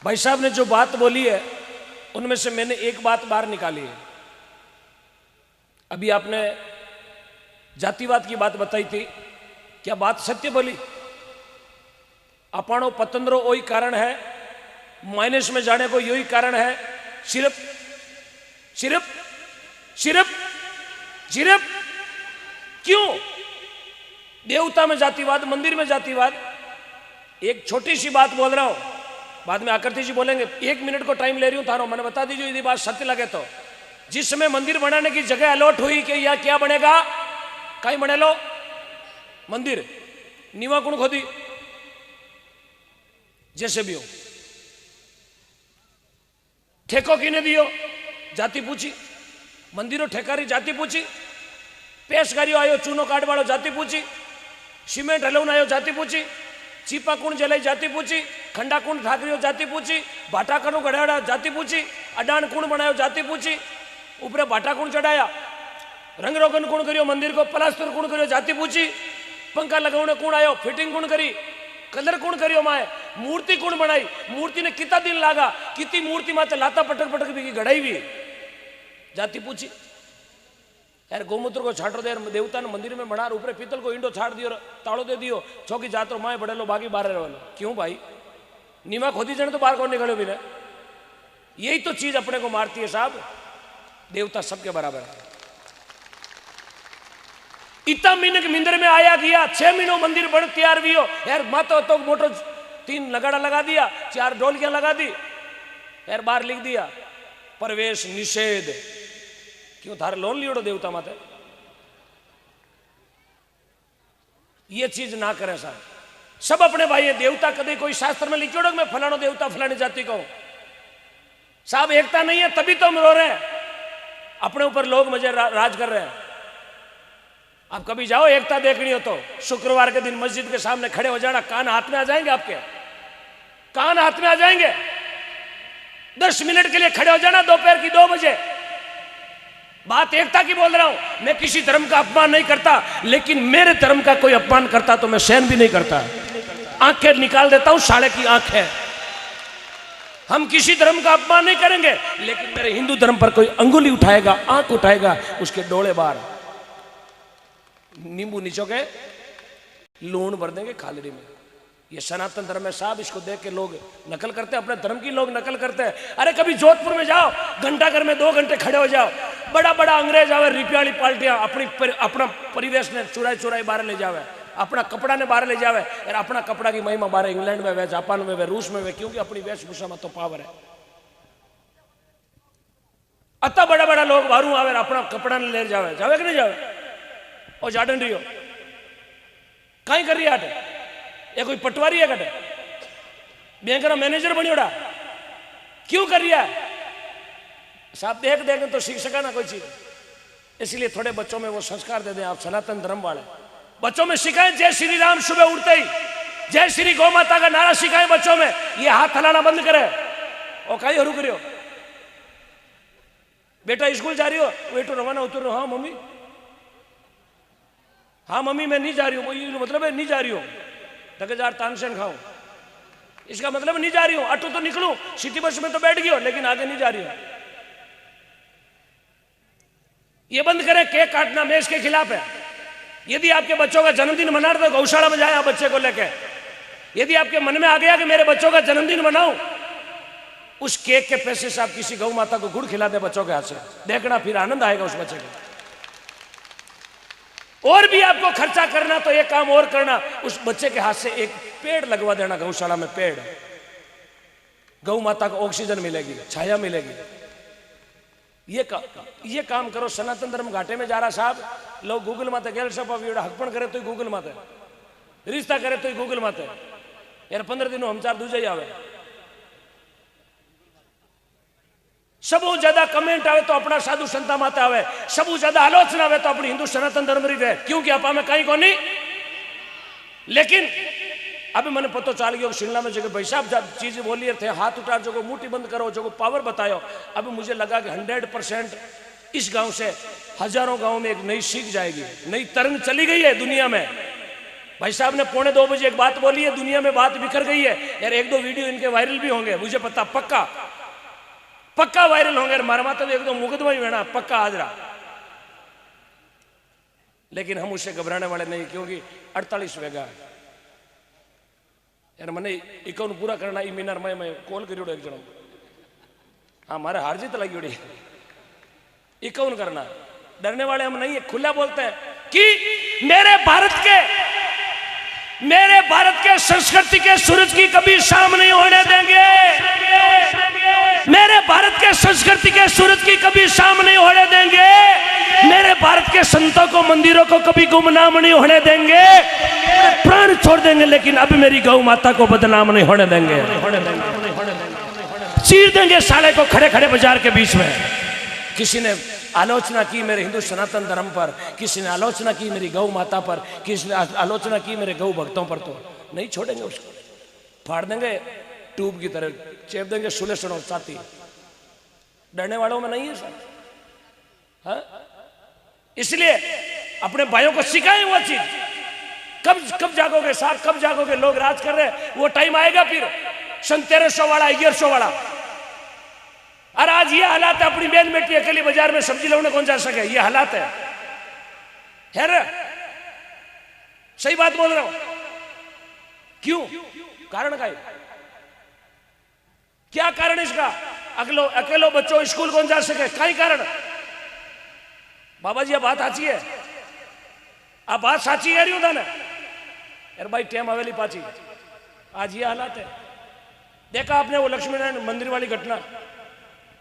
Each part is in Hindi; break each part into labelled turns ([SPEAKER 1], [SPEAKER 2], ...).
[SPEAKER 1] भाई साहब ने जो बात बोली है उनमें से मैंने एक बात बाहर निकाली है। अभी आपने जातिवाद की बात बताई थी, क्या बात सत्य बोली? अपाणो पतंद्रो वही कारण है, माइनस में जाने को यही कारण है। सिर्फ सिर्फ सिर्फ सिर्फ क्यों? देवता में जातिवाद, मंदिर में जातिवाद। एक छोटी सी बात बोल रहा हूं, बाद में आकृति जी बोलेंगे। 1 मिनट को टाइम ले रही हूं थारो, मैंने बता दीजिए यदि बात सत्य लगे तो। जिस समय मंदिर बनाने की जगह अलॉट हुई कि यह क्या बनेगा, कहीं बने लो मंदिर, नीवा कौन खोदी? जैसे भी हो, ठेको किने दियो? जाति पूछी। मंदिरों ठेकारी जाति पूछी। पेशकारियों आयो चूनो काट वालों जाति पूछी। सीमेंट हलौन आयो जाति पूछी। चीपा कुण जलाई जाति पूछी। खंडा कुण ठाकरियो जाति पूछी। भाटा कनु गढ़ाड़ा जाति पूछी। अडान कुण बनायो जाति पूछी। ऊपर भाटा कुण चढ़ाया। रंग रोगन कुण करियो मंदिर को, प्लास्टर कुण करियो जाति पूछी। पंखा लगाने कुण आयो, फिटिंग कुण करी, कलर कुण करियो माए, मूर्ति कुण बनाई, मूर्ति ने कितना दिन लागा, कितनी मूर्ति माते लाता पटक पटक भी गढ़ाई भी जाति पूछी। यार गोमूत्र को छाटो दे, देवता ने मंदिर में बना, ऊपर पीतल को इंडो छाट दियो, ताड़ो दे दियो, चौकी जातो माए बड़े लो बाकी बाहर रहो। क्यों भाई? नीमा खोदी जने तो बाहर कौन निकलो भी ना। यही तो चीज अपने को मारती है साहब। देवता सबके बराबर है। इतना महीने मिंदर में आया गया, 6 महीनों मंदिर बन तैयार भी हो यार। मातो तो मोटो 3 लगाड़ा लगा दिया, 4 ढोलकियां लगा दी यार, बाहर लिख दिया प्रवेश निषेध। क्यों? थारे लोन लियो देवता माते। ये चीज ना करें साहब। सब अपने भाई है। देवता कभी कोई शास्त्र में लिखियो मैं फलानो देवता फलानी जाति को साहब, एकता नहीं है तभी तो हम रो रहे हैं। अपने ऊपर लोग मजे राज कर रहे हैं। आप कभी जाओ एकता देखनी हो तो शुक्रवार के दिन मस्जिद के सामने खड़े हो जाना, कान हाथ में आ जाएंगे आपके, कान हाथ में आ जाएंगे। 10 मिनट के लिए खड़े हो जाना दोपहर की 2 बजे। बात एकता की बोल रहा हूं। मैं किसी धर्म का अपमान नहीं करता, लेकिन मेरे धर्म का कोई अपमान करता तो मैं सहन भी नहीं करता। आंखें निकाल देता हूं, साले की आंख है। हम किसी धर्म का अपमान नहीं करेंगे, लेकिन मेरे हिंदू धर्म पर कोई अंगुली उठाएगा, आंख उठाएगा, उसके डोले बाहर, नींबू निचोके लूण भर देंगे खालड़ी में। ये सनातन धर्म है साहब। इसको देख के लोग नकल करते हैं, अपने धर्म की लोग नकल करते हैं। अरे कभी जोधपुर में जाओ, घंटाघर में 2 घंटे खड़े हो जाओ, बड़ा बड़ा अंग्रेज आवे, रिपियाली पार्टियां अपना परिवेश ने चुराई चुराई बाहर ले जावे, अपना कपड़ा ने बाहर ले जावे। यार अपना कपड़ा की महिमा बाहर इंग्लैंड में वे, जापान में वे, रूस में वे, क्योंकि अपनी वेशभूषा में तो पावर है। अतः बड़ा बड़ा लोग बाहरों आवे, अपना कपड़ा ने ले जावे। जावे कि नहीं जावे? और जाडन रही हो कहीं कर रही है? ये कोई पटवारी है कटे? बैंक का मैनेजर बनियोड़ा? क्यों कर रही है साहब? देख देख तो सीख सका ना कोई चीज। इसलिए थोड़े बच्चों में वो संस्कार दे दें आप सनातन धर्म वाले। बच्चों में सिखाएं जय श्री राम, सुबह उठते ही जय श्री गौ माता का नारा सिखाएं बच्चों में। ये हाथ हलाना बंद करे। और कहीं हरू करियो, बेटा स्कूल जा रही हो? बेटो रवाना उतर। हाँ मम्मी, हाँ मम्मी मैं नहीं जा रही हूँ। मतलब है नहीं जा रही हूँ, ठकेदार तानसेन खाऊं, इसका मतलब नहीं जा रही हूं। ऑटो तो निकलूं, सिटी बस में तो बैठ गई हो, लेकिन आगे नहीं जा रही हूं। ये बंद करें। केक काटना मैं इसके खिलाफ है। यदि आपके बच्चों का जन्मदिन मना रहे तो गौशाला में जाए आप बच्चे को लेके। यदि आपके मन में आ गया कि मेरे बच्चों का जन्मदिन मनाऊं, उस केक के पैसे से आप किसी गौ माता को गुड़ खिला दे बच्चों के हाथ से, देखना फिर आनंद आएगा उस बच्चे को। और भी आपको खर्चा करना तो एक काम और करना, उस बच्चे के हाथ से एक पेड़ लगवा देना गौशाला में। पेड़, गौ माता को ऑक्सीजन मिलेगी, छाया मिलेगी। ये काम करो। सनातन धर्म घाटे में जा रहा साहब। लोग गूगल माते गेल सब हकपण करे तो गूगल माते, रिश्ता करे तो गूगल माते। यार 15 दिनों हम 4 दूजे ही आवे। सबू ज्यादा कमेंट आवे तो अपना साधु संता माते आवे, सबू ज्यादा आलोचना आवे तो अपनी हिंदू सनातन धर्म री रहे। क्योंकि आप में कहीं को नहीं। लेकिन अभी मैंने पता चल गया शिमला में जगह भाई साहब चीज बोली थे, हाथ उठा जो मुट्ठी बंद करो, जो पावर बतायो। अभी मुझे लगा कि 100% इस गांव से हजारों गांव में एक नई सीख जाएगी, नई तरंग चली गई है दुनिया में। भाई साहब ने 1:45 एक बात बोली है, दुनिया में बात बिखर गई है यार। 1-2 वीडियो इनके वायरल भी होंगे, मुझे पता, पक्का वायरल होंगे। मारा माता तो एकदम मुकदमा ही वेना पक्का हाजरा। लेकिन हम उससे घबराने वाले नहीं, क्योंकि 48 वेगा यार मैंने इकाउंट पूरा करना। ई मीनार मैं कॉल करियो एक जनो, हाँ मारे हार जीत लगी उड़ी, इकाउंट करना। डरने वाले हम नहीं है, खुला बोलते हैं कि मेरे भारत के संस्कृति के सूरज की कभी शाम नहीं होने देंगे। मेरे भारत के संस्कृति के सूरज की कभी शाम नहीं होने देंगे। मेरे भारत के संतों को, मंदिरों को कभी गुमनाम नहीं होने देंगे। प्राण छोड़ देंगे लेकिन अब मेरी गौ माता को बदनाम नहीं होने देंगे। चीर देंगे साले को खड़े खड़े बाजार के बीच में। किसी ने आलोचना की मेरे हिंदू सनातन धर्म पर, किसी ने आलोचना की मेरी गौ माता पर, किसी ने आलोचना की मेरे गौ भक्तों पर, तो नहीं छोड़ेंगे उसको। फाड़ देंगे ट्यूब की तरह, चेप देंगे सुलेसनों साथी। डरने वालों में नहीं है सर। हाँ? इसलिए अपने भाइयों को सिखाएं वो चीज। कब जागोगे साहब, कब जागोगे? लोग राज कर रहे हैं, वो टाइम आएगा फिर 1300 वाला 1100 वाला। और आज ये हालात है, अपनी बहन बेटी अकेली बाजार में सब्जी लाने कौन जा सके, ये हालात है रे? सही बात बोल रहा हूं। क्यों? कारण का क्या कारण इसका? अकेलो बच्चों स्कूल कौन जा सके, कई कारण। बाबा जी, बात साची है, आप बात साची कह रही हूं ना यार भाई। टेम हवेली पाची, आज ये हालात है। देखा आपने वो लक्ष्मी नारायण मंदिर वाली घटना?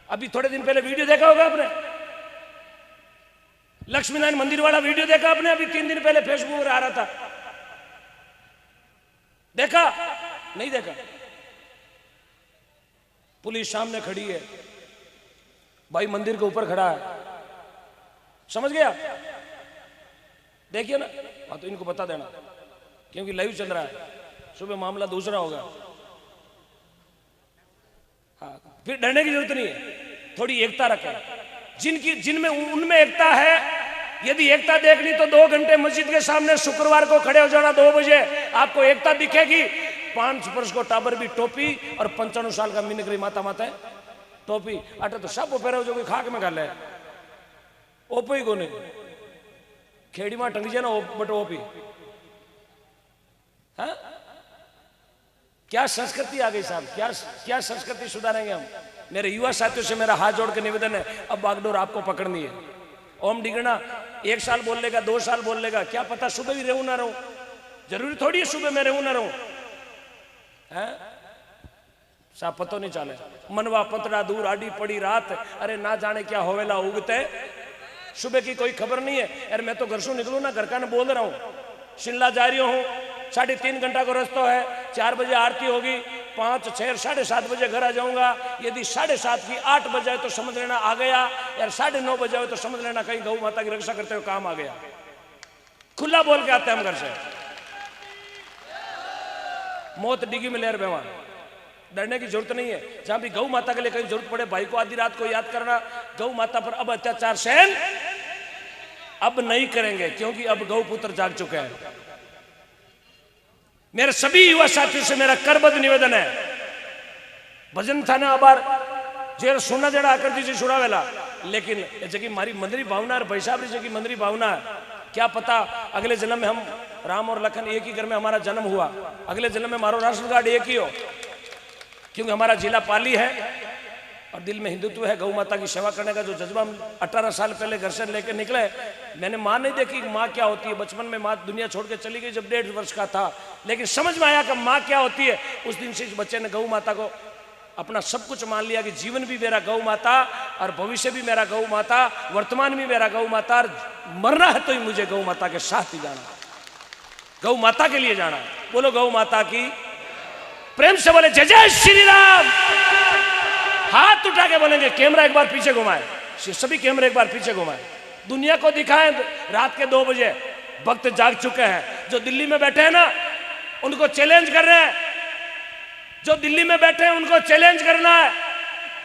[SPEAKER 1] अभी थोड़े दिन पहले वीडियो देखा होगा आपने, लक्ष्मी नारायण मंदिर वाला वीडियो देखा आपने? अभी 3 दिन पहले फेसबुक पर आ रहा था, देखा? नहीं देखा? पुलिस सामने खड़ी है, भाई मंदिर के ऊपर खड़ा है, समझ गया? देखिए ना, हाँ तो इनको बता देना क्योंकि लाइव चल रहा है, सुबह मामला दूसरा होगा। हाँ, फिर डरने की जरूरत नहीं है, थोड़ी एकता रखें। जिनमें उनमें एकता है, यदि एकता देखनी तो 2 घंटे मस्जिद के सामने शुक्रवार को खड़े हो जाना 2 बजे, आपको एकता दिखेगी। 5 वर्ष को टाबर भी टोपी और 95 साल का मिनकरी माता है टोपी अटे तो सब पैर जो खाक में गल है ओपो ही कोने खेड़ी में टंगी ना बट ओपी। हाँ, क्या संस्कृति आ गई साहब, क्या संस्कृति सुधारेंगे हम? मेरे युवा साथियों से मेरा हाथ जोड़ के निवेदन है, अब बागडोर आपको पकड़नी है। ओम डिगना 1 साल बोल लेगा, 2 साल बोल लेगा, क्या पता सुबह भी रहूं ना रहूं, जरूरी थोड़ी है सुबह मैं रहूं ना रहूं। साहब पतो नहीं चाले मनवा पतरा दूर आडी पड़ी रात, अरे ना जाने क्या होवेला उगते, सुबह की कोई खबर नहीं है। यार मैं तो घर से निकलूं ना, घर का ना बोल रहा हूं, शिमला जा रही हूं, 3.5 घंटा का रास्ता है, 4 बजे आरती होगी, 5, 6, 7:30 बजे घर आ जाऊंगा। यदि 7:30 की 8 बजे तो समझ लेना आ गया, यार 9:30 बजे तो समझ लेना कहीं गौ माता की रक्षा करते हुए काम आ गया। खुला बोल के आते हैं हम घर से, मौत डिगी में लेर बेवा, डरने की जरूरत नहीं है। जहां भी गौ माता के लिए कहीं जरूरत पड़े, भाई को आधी रात को याद करना, गौ माता पर अब अत्याचार सहन अब नहीं करेंगे, क्योंकि अब गौ पुत्र जाग चुके हैं। मेरे सभी युवा साथियों से मेरा करबद्ध निवेदन है, भजन थाने आबार जेर सुना जड़ा आकर दीजिए छुड़ावेला, लेकिन जगह मारी मंदरी भावना और पैसाबरी जगह मंदरी भावना है। क्या पता अगले जन्म में हम राम और लखन एक ही घर में हमारा जन्म हुआ, अगले जन्म में हमारा राशन कार्ड एक ही हो, क्योंकि हमारा जिला पाली है और दिल में हिंदुत्व है। गौ माता की सेवा करने का जो जज्बा हम 18 साल पहले घर से लेकर निकले, मैंने माँ नहीं देखी माँ क्या होती है। बचपन में माँ दुनिया छोड़ के चली गई जब 1.5 वर्ष का था, लेकिन समझ में आया कि माँ क्या होती है। उस दिन से इस बच्चे ने गौ माता को अपना सब कुछ मान लिया कि जीवन भी मेरा गौ माता और भविष्य भी मेरा गौ माता, वर्तमान भी मेरा गौ माता, और मरना है तो ही मुझे गौ माता के साथ ही जाना, गौ माता के लिए जाना। बोलो गौ माता की, प्रेम से बोले जय जय श्री राम। हाथ उठा के बोलेंगे, कैमरा एक बार पीछे घुमाए, सभी कैमरा एक बार पीछे घुमाए, दुनिया को दिखाएं। रात के 2 बजे भक्त जाग चुके हैं, जो दिल्ली में बैठे हैं ना उनको चैलेंज कर रहे हैं, जो दिल्ली में बैठे हैं उनको चैलेंज करना है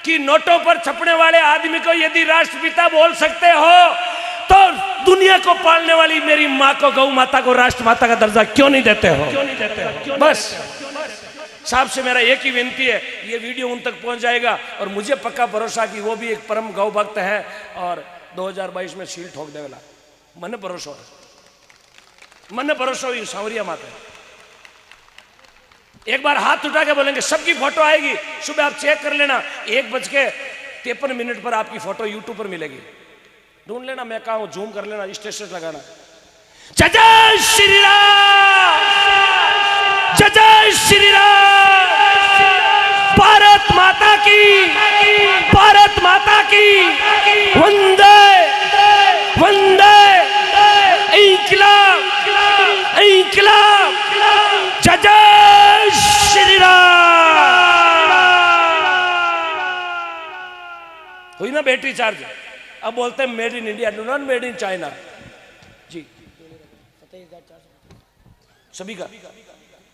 [SPEAKER 1] कि नोटों पर छपने वाले आदमी को यदि राष्ट्रपिता बोल सकते हो तो दुनिया को पालने वाली मेरी माँ को, गौ माता को राष्ट्र माता का दर्जा क्यों नहीं देते हो? बस साहब से मेरा एक ही विनती है, ये वीडियो उन तक पहुंच जाएगा और मुझे पक्का भरोसा कि वो भी एक परम गौ भक्त है और 2022 में शील ठोक देवेला। मन भरोसा हुई सांवरिया माता। एक बार हाथ उठा के बोलेंगे, सबकी फोटो आएगी, सुबह आप चेक कर लेना, 1:53 पर आपकी फोटो यूट्यूब पर मिलेगी, ढूंढ लेना, मैं कहा हूं, जूम कर लेना, स्टेटस लगाना। जय जय श्री राम, जय जय श्री राम, भारत माता की, भारत माता की, वंदे वंदे, इंकलाब इंकलाब, जय जय श्री राम। हुई ना बैटरी चार्ज? अब बोलते हैं made in India, not made in China. जी सभी का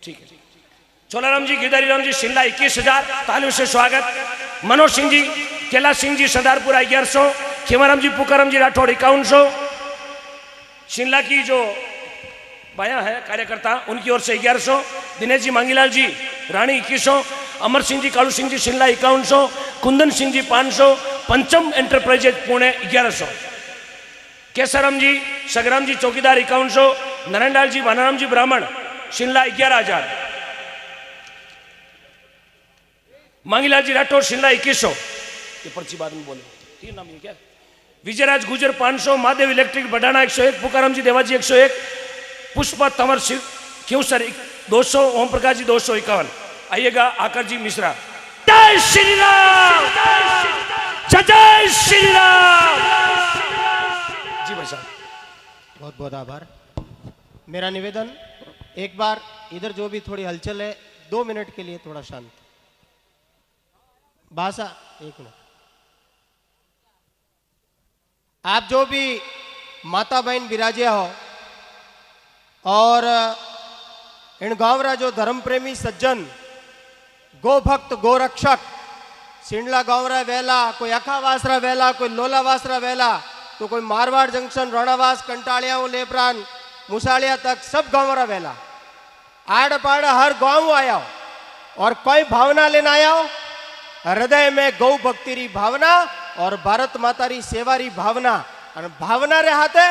[SPEAKER 1] ठीक है। चोलाराम जी, गिरधारी राम जी, शिमला 21,000 तालियों से स्वागत। मनोज सिंह जी, कैलाश सिंह जी, सदारपुरा 1100, खेमाराम जी, पुकाराम जी राठौड़ 5100। शिमला की जो बाया है कार्यकर्ता, उनकी ओर से 1100। दिनेश जी, मांगीलाल जी, रानी 2100। अमर सिंह जी, कालू सिंह जी, शिमला 5100। कुंदन सिंह जी 500। पंचम एंटरप्राइजेज पुणे 1100। केसराम जी, सगराम जी, चौकीदार 5100। नारायण जी, भानाराम जी, ब्राह्मण, शिमला 11,000। मांगीलाल जी राठौर, शिमला 2100। ये पर्ची बाद में बोले, ठीक है नाम ये क्या? विजयराज गुजर 500। महादेव इलेक्ट्रिक बढ़ाना 101। पुकाराम जी, देवाजी 101। पुष्पा तंवर शिव क्यों सर 200। ओम प्रकाश जी 251। आइएगा आकर जी मिश्रा। जय श्री राम, जय जय श्री राम। जी भाई साहब,
[SPEAKER 2] बहुत बहुत आभार। मेरा निवेदन, एक बार इधर जो भी थोड़ी हलचल है, 2 मिनट के लिए थोड़ा शांत। भाषा 1 मिनट। आप जो भी माता बहन विराजे हो और इन गांवरा जो धर्म प्रेमी सज्जन, गो भक्त, गो रक्षक, सिंडला गांवरा वेला, कोई अखावासरा वेला, कोई लोलावासरा वेला, तो कोई मारवाड़ जंक्शन, रोणावास, कंटालिया, लेपरान, मुसालिया तक सब गांवरा वेला, आड़ पाड़ हर गांव आया हो और कोई भावना लेना आया हो, हृदय में गौ भक्ति री भावना और भारत माता री सेवा री भावना, और भावना रे हाथे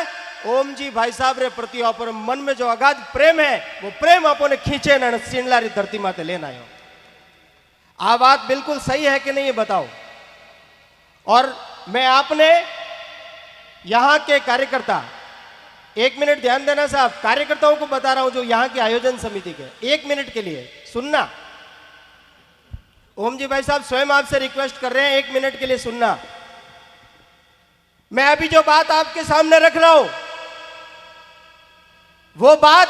[SPEAKER 2] ओम जी भाई साहब रे प्रति अपन मन में जो अगाध प्रेम है, वो प्रेम अपने खींचे न सिंडला री धरती माते लेना आयो। आ बात बिल्कुल सही है कि नहीं ये बताओ। और मैं आपने यहां के कार्यकर्ता, 1 मिनट ध्यान देना साहब, कार्यकर्ताओं को बता रहा हूं जो यहां के आयोजन समिति के, 1 मिनट के लिए सुनना। ओम जी भाई साहब स्वयं आपसे रिक्वेस्ट कर रहे हैं, 1 मिनट के लिए सुनना। मैं अभी जो बात आपके सामने रख रहा हूं, वो बात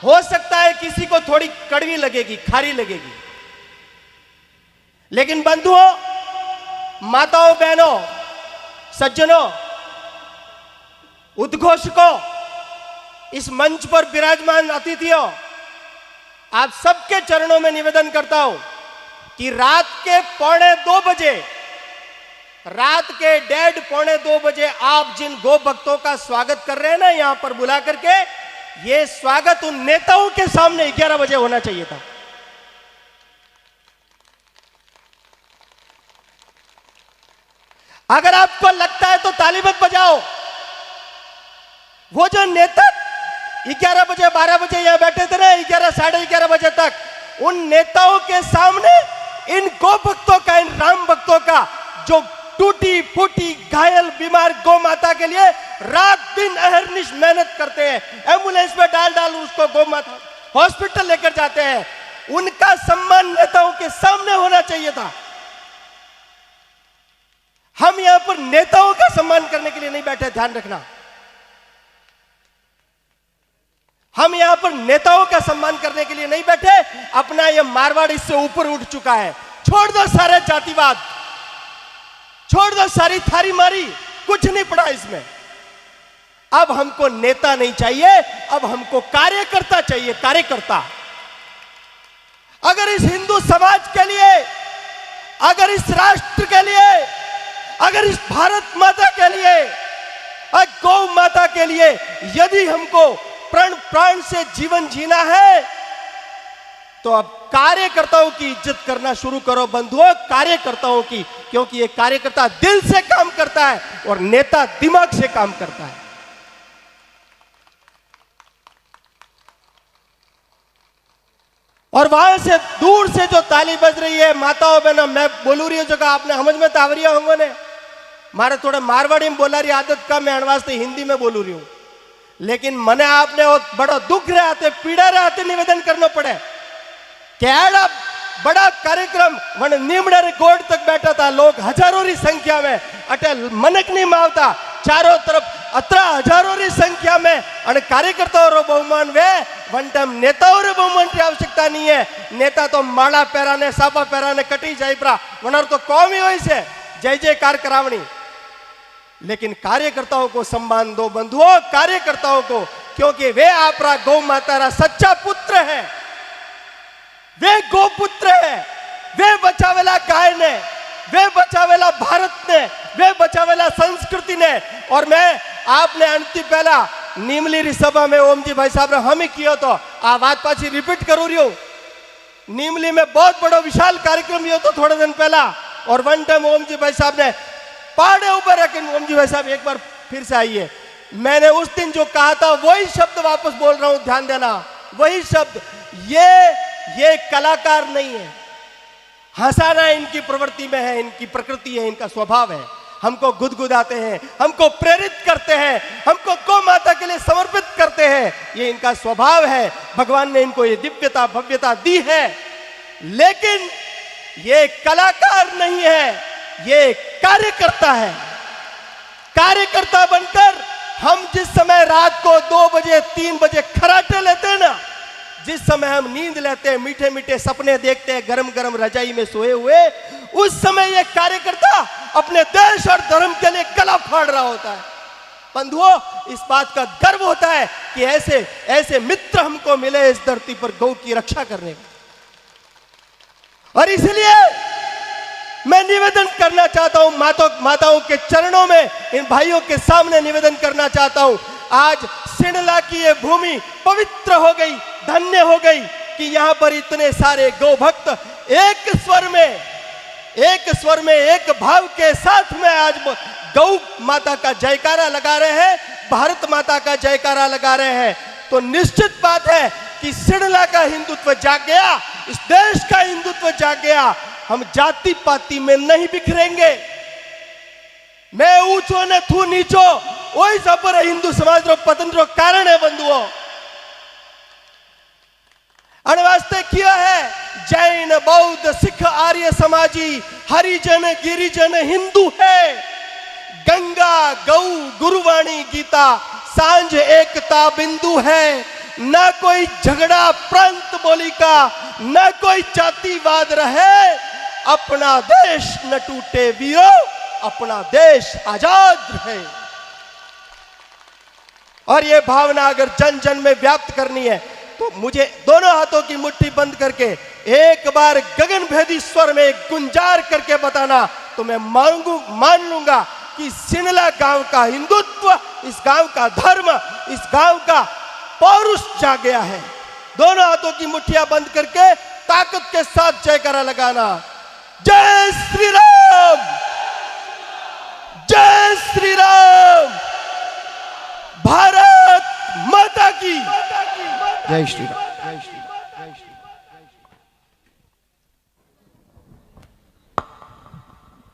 [SPEAKER 2] हो सकता है किसी को थोड़ी कड़वी लगेगी, खारी लगेगी, लेकिन बंधुओं, माताओं, बहनों, सज्जनों, उद्घोषकों, इस मंच पर विराजमान अतिथियों, आप सबके चरणों में निवेदन करता हूं कि रात के 1:45 बजे, रात के 1:30 पौने 2 बजे आप जिन गो भक्तों का स्वागत कर रहे हैं ना यहां पर बुला करके, ये स्वागत उन नेताओं के सामने 11 बजे होना चाहिए था। अगर आपको लगता है तो ताली मत बजाओ। वो जो नेता 11 बजे 12 बजे यहां बैठे थे ना, 11 साढ़े 11 बजे तक, उन नेताओं के सामने इन गो भक्तों का, इन राम भक्तों का, जो टूटी फूटी घायल बीमार गौ माता के लिए रात दिन अहरनिश मेहनत करते हैं, एम्बुलेंस में डाल डाल उसको गौ माता हॉस्पिटल लेकर जाते हैं, उनका सम्मान नेताओं के सामने होना चाहिए था। हम यहां पर नेताओं का सम्मान करने के लिए नहीं बैठे, ध्यान रखना। हम यहां पर नेताओं का सम्मान करने के लिए नहीं बैठे। अपना यह मारवाड़ इससे ऊपर उठ चुका है। छोड़ दो सारे जातिवाद, छोड़ दो सारी थारी मारी, कुछ नहीं पड़ा इसमें। अब हमको नेता नहीं चाहिए, अब हमको कार्यकर्ता चाहिए, कार्यकर्ता। अगर इस हिंदू समाज के लिए, अगर इस राष्ट्र के लिए, अगर इस भारत माता के लिए आज गौ माता के लिए यदि हमको प्राण प्राण से जीवन जीना है तो अब कार्यकर्ताओं की इज्जत करना शुरू करो बंधुओं, कार्यकर्ताओं की, क्योंकि ये कार्यकर्ता दिल से काम करता है और नेता दिमाग से काम करता है। और वहां से दूर से जो ताली बज रही है माताओं बहनों, मैं बोलू रही हूं जो आपने समझ में तावरिया होंगे ने, मारे थोड़े मारवाड़ी में बोला रही आदत कम है, वास्ते हिंदी में बोलू रही हूं, लेकिन मने आपने वो बड़ा दुख रहे आते, पीड़ा रहे आते निवेदन करना पड़े कि एड़ा बड़ा कार्यक्रम वन नीमड़े गोड तक बैठा था, लोग हजारों की संख्या में अटे मनक नहीं मावता, चारों तरफ अतरा हजारों की संख्या में और कार्यकर्ताओं रो बहुमान वे वन टाइम नेताओं रो बहुमान की आवश्यकता नहीं है। नेता तो माला पैराने सापा पैराने कटी जाइप्रा वनर तो कौम ही हुई से जय जयकार करावनी, लेकिन कार्यकर्ताओं को सम्मान दो बंधुओं, कार्यकर्ताओं को, क्योंकि वे आपरा गौ माता रा सच्चा पुत्र है, वे गोपुत्र है, वे बचावेला गाय ने, वे बचावेला भारत ने, वे बचावेला संस्कृति ने। और मैं आपने अंतिम पहला नीमली री सभा में ओम जी भाई साहब ने हम ही किया तो आ बात पाची रिपीट करू रही हूं, नीमली में बहुत बड़ा विशाल कार्यक्रम हुआ तो थोड़े दिन पहला, और वन टाइम ओम जी भाई साहब ने पाड़े ऊपर रखे, ओम जी भाई साहब एक बार फिर से आइए, मैंने उस दिन जो कहा था वही शब्द वापस बोल रहा हूं, ध्यान देना, वही शब्द, ये कलाकार नहीं है, हंसाना इनकी प्रवृत्ति में है, इनकी प्रकृति है, इनका स्वभाव है, हमको गुदगुदाते हैं, हमको प्रेरित करते हैं, हमको गौ माता के लिए समर्पित करते हैं, ये इनका स्वभाव है, भगवान ने इनको ये दिव्यता भव्यता दी है, लेकिन ये कलाकार नहीं है, ये कार्यकर्ता है। कार्यकर्ता बनकर हम जिस समय रात को 2 बजे 3 बजे खराटे लेते हैं ना, जिस समय हम नींद लेते हैं, मीठे मीठे सपने देखते हैं, गरम गरम रजाई में सोए हुए, उस समय ये कार्यकर्ता अपने देश और धर्म के लिए गला फाड़ रहा होता है। बंधुओं, इस बात का गर्व होता है कि ऐसे ऐसे मित्र हमको मिले इस धरती पर गौ की रक्षा करने में। और इसलिए मैं निवेदन करना चाहता हूं, माताओं के चरणों में, इन भाइयों के सामने निवेदन करना चाहता हूं, आज सिणला की ये भूमि पवित्र हो गई, धन्य हो गई कि यहां पर इतने सारे गौ भक्त एक स्वर में एक भाव के साथ में आज गौ माता का जयकारा लगा रहे हैं, भारत माता का जयकारा लगा रहे हैं। तो निश्चित बात है कि सिणला का हिंदुत्व जाग गया, इस देश का हिंदुत्व जाग गया, हम जाति पाति में नहीं बिखरेंगे, मैं ऊंचो ने थू नीचो वही सब पर हिंदू समाज रो पतन रो कारण है बंधुओं। वास्ते किया है जैन बौद्ध सिख आर्य समाजी हरिजन गिरिजन हिंदू है, गंगा गौ गुरुवाणी गीता सांझ एकता बिंदु है, ना कोई झगड़ा प्रांत बोली का, ना कोई जातिवाद रहे, अपना देश न टूटे वीरो, अपना देश आजाद रहे। और ये भावना अगर जन जन में व्याप्त करनी है तो मुझे दोनों हाथों की मुट्ठी बंद करके एक बार गगन भेदी स्वर में गुंजार करके बताना, तो मैं मान लूंगा कि सिणला गांव का हिंदुत्व, इस गांव का धर्म, इस गांव का पौरुष जाग गया है। दोनों हाथों की मुट्ठियां बंद करके ताकत के साथ जयकारा लगाना, जय श्री राम, जय श्री राम, भारत माता की जय श्री राम, जय श्री राम, जय श्री राम।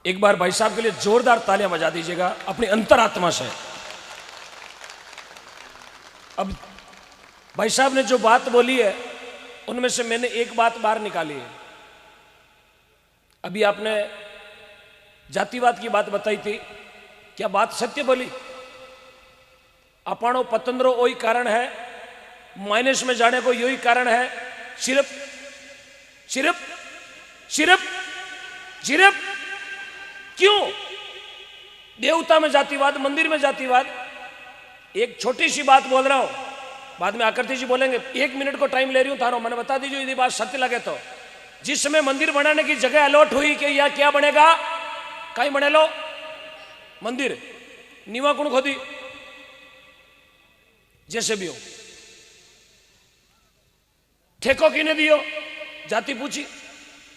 [SPEAKER 1] एक बार भाई साहब के लिए जोरदार तालियां बजा दीजिएगा अपनी अंतरात्मा से। अब भाई साहब ने जो बात बोली है उनमें से मैंने एक बात बाहर निकाली है। अभी आपने जातिवाद की बात बताई थी, क्या बात सत्य बोली? अपाणो पतंद्रो वही कारण है, माइनस में जाने को यही कारण है, सिर्फ सिर्फ सिर्फ सिर्फ क्यों? देवता में जातिवाद, मंदिर में जातिवाद। एक छोटी सी बात बोल रहा हूं, बाद में आकृति जी बोलेंगे, 1 मिनट को टाइम ले रही हूं थारो, मैंने बता दीजिए यदि बात सत्य लगे तो। जिस समय मंदिर बनाने की जगह अलॉट हुई कि यह क्या बनेगा, कहीं बने लो मंदिर, नीवा कौन खोदी? जैसे भी हो। ठेको किने दियो जाति पूछी,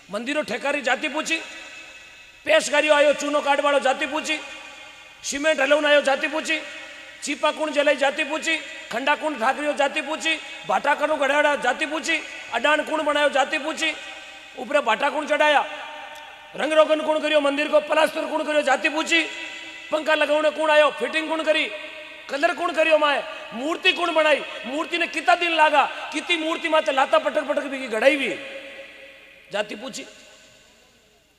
[SPEAKER 1] मंदिरों ठेकारी जाति पूछी, पेशकारियो आयो चूनो काट वालों जाति पूछी, सीमेंट हलवन आयो जाति पूछी, चीपा कुण जलाई जाति पूछी, खंडा कुण ठाकरियो जाति पूछी, भाटा कणु गड़ाड़ा जाति पूछी, अडान कुण बनायो जाति पूछी, ऊपर भाटा कुण चढ़ाया, रंग रोगन कुण करियो मंदिर को, प्लास्टर कुण करियो जाति पूछी, पंखा लगाने कुण आयो, फिटिंग कुण करी, कलर कुण करियो माए, मूर्ति कुण बनाई, मूर्ति ने कितना दिन लागा, कितनी मूर्ति माते लाता पटक पटक भी गढ़ाई भी जाति पूछी।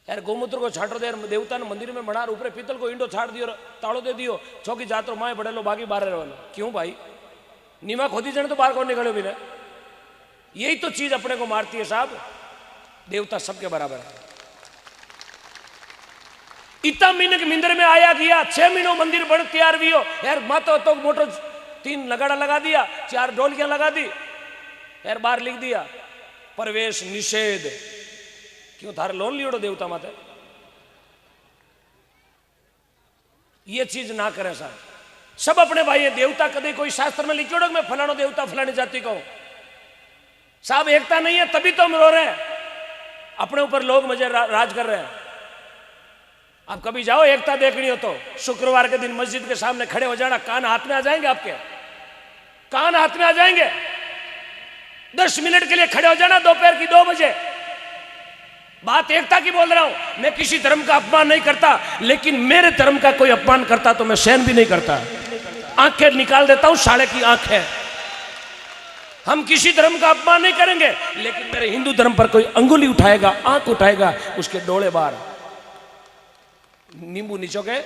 [SPEAKER 1] यार गोमूत्र को छाटो दे देवता ने मंदिर में बना, ऊपर पीतल को इंडो छाट दियो, ताड़ो दे दियो, चौकी जातो माए बड़ेलो बाकी बाहर रहवालो। क्यों भाई, नीमा खोदी जाने तो बाहर कौन निकलो भी ना। यही तो चीज अपने को मारती है साहब। देवता सबके बराबर है। इतना महीने के मंदिर में आया गया, 6 महीनों मंदिर बन तैयार भी हो यार, मातो तो मोटो 3 लगाड़ा लगा दिया, 4 ढोलकियां लगा दी यार, बाहर लिख दिया प्रवेश निषेध। क्यों थारे लोन लियोड़ो देवता माते? ये चीज ना करें साहब। सब अपने भाई है। देवता कदे कोई शास्त्र में लिखियोड़ो मैं फलानो देवता फलानी जाति का हूं साहब? एकता नहीं है तभी तो हम रो रहे हैं, अपने ऊपर लोग मजे राज कर रहे हैं। आप कभी जाओ एकता देखनी हो तो शुक्रवार के दिन मस्जिद के सामने खड़े हो जाना, कान हाथ में आ जाएंगे, आपके कान हाथ में आ जाएंगे। 10 मिनट के लिए खड़े हो जाना दोपहर की 2 बजे। बात एकता की बोल रहा हूं। मैं किसी धर्म का अपमान नहीं करता, लेकिन मेरे धर्म का कोई अपमान करता तो मैं सहन भी नहीं करता। आंखें निकाल देता हूं, साले की आंख है। हम किसी धर्म का अपमान नहीं करेंगे, लेकिन मेरे हिंदू धर्म पर कोई अंगुली उठाएगा, आंख उठाएगा, उसके डोले बाहर। नींबू नीचोगे